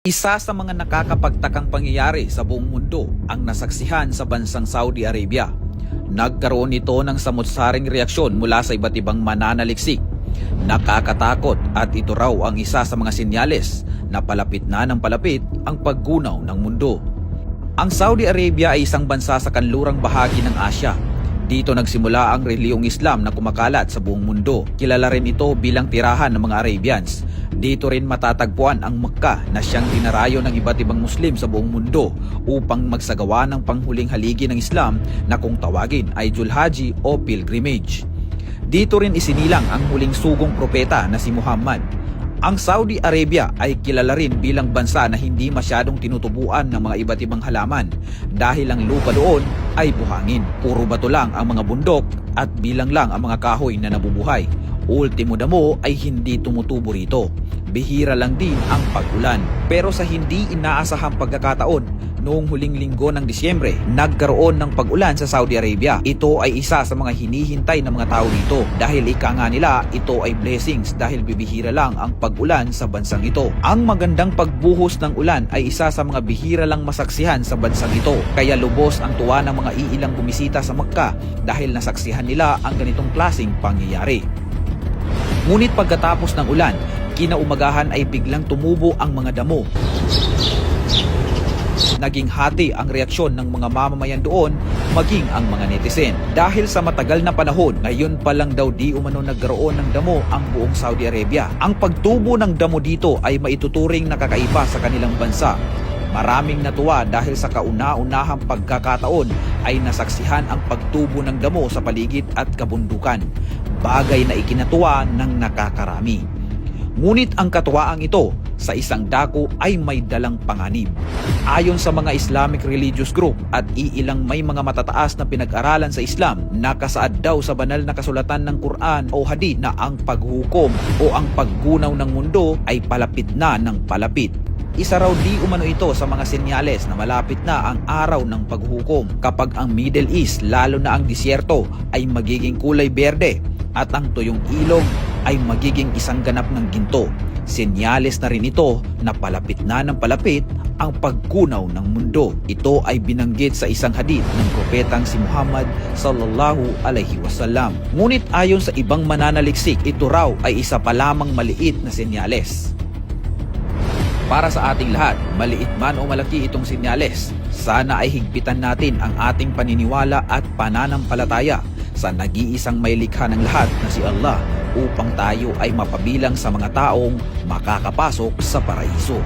Isa sa mga nakakapagtakang pangyayari sa buong mundo ang nasaksihan sa bansang Saudi Arabia. Nagkaroon ito ng samot-saring reaksyon mula sa iba't ibang mananaliksik. Nakakatakot at ito raw ang isa sa mga senyales na palapit na ng palapit ang paggunaw ng mundo. Ang Saudi Arabia ay isang bansa sa kanlurang bahagi ng Asya. Dito nagsimula ang relihiyong Islam na kumakalat sa buong mundo. Kilala rin ito bilang tirahan ng mga Arabians. Dito rin matatagpuan ang Mecca na siyang dinarayo ng iba't ibang Muslim sa buong mundo upang magsagawa ng panghuling haligi ng Islam na kung tawagin ay Julhaji o pilgrimage. Dito rin isinilang ang huling sugong propeta na si Muhammad. Ang Saudi Arabia ay kilala rin bilang bansa na hindi masyadong tinutubuan ng mga iba't ibang halaman dahil ang lupa doon ay buhangin. Puro bato lang ang mga bundok at bilang lang ang mga kahoy na nabubuhay. Ultimo damo ay hindi tumutubo rito. Bihira lang din ang pag-ulan. Pero sa hindi inaasahang pagkakataon, noong huling linggo ng Disyembre, nagkaroon ng pag-ulan sa Saudi Arabia. Ito ay isa sa mga hinihintay ng mga tao dito dahil ika nga nila ito ay blessings dahil bibihira lang ang pag-ulan sa bansang ito. Ang magandang pagbuhos ng ulan ay isa sa mga bihira lang masaksihan sa bansang ito. Kaya lubos ang tuwa ng mga iilang bumisita sa Mecca dahil nasaksihan nila ang ganitong klaseng pangyayari. Ngunit pagkatapos ng ulan, kinaumagahan ay biglang tumubo ang mga damo. Naging hati ang reaksyon ng mga mamamayan doon, maging ang mga netizen. Dahil sa matagal na panahon, ngayon pa lang daw di umano nagkaroon ng damo ang buong Saudi Arabia. Ang pagtubo ng damo dito ay maituturing na kakaiba sa kanilang bansa. Maraming natuwa dahil sa kauna-unahang pagkakataon ay nasaksihan ang pagtubo ng damo sa paligid at kabundukan. Bagay na ikinatuwa ng nakakarami. Ngunit ang katuwaang ito sa isang dako ay may dalang panganib. Ayon sa mga Islamic religious group at iilang may mga matataas na pinag-aralan sa Islam, nakasaad daw sa banal na kasulatan ng Quran o Hadith na ang paghukom o ang paggunaw ng mundo ay palapit na ng palapit. Isa raw di umano ito sa mga senyales na malapit na ang araw ng paghukom kapag ang Middle East, lalo na ang disyerto, ay magiging kulay berde at ang tuyong ilog ay magiging isang ganap ng ginto. Senyales na rin ito na palapit na ng palapit ang paggunaw ng mundo. Ito ay binanggit sa isang hadith ng propetang si Muhammad sallallahu alaihi wasallam. Ngunit ayon sa ibang mananaliksik, ito raw ay isa pa lamang maliit na senyales. Para sa ating lahat, maliit man o malaki itong senyales, sana ay higpitan natin ang ating paniniwala at pananampalataya sa nag-iisang may likha ng lahat na si Allah upang tayo ay mapabilang sa mga taong makakapasok sa paraiso.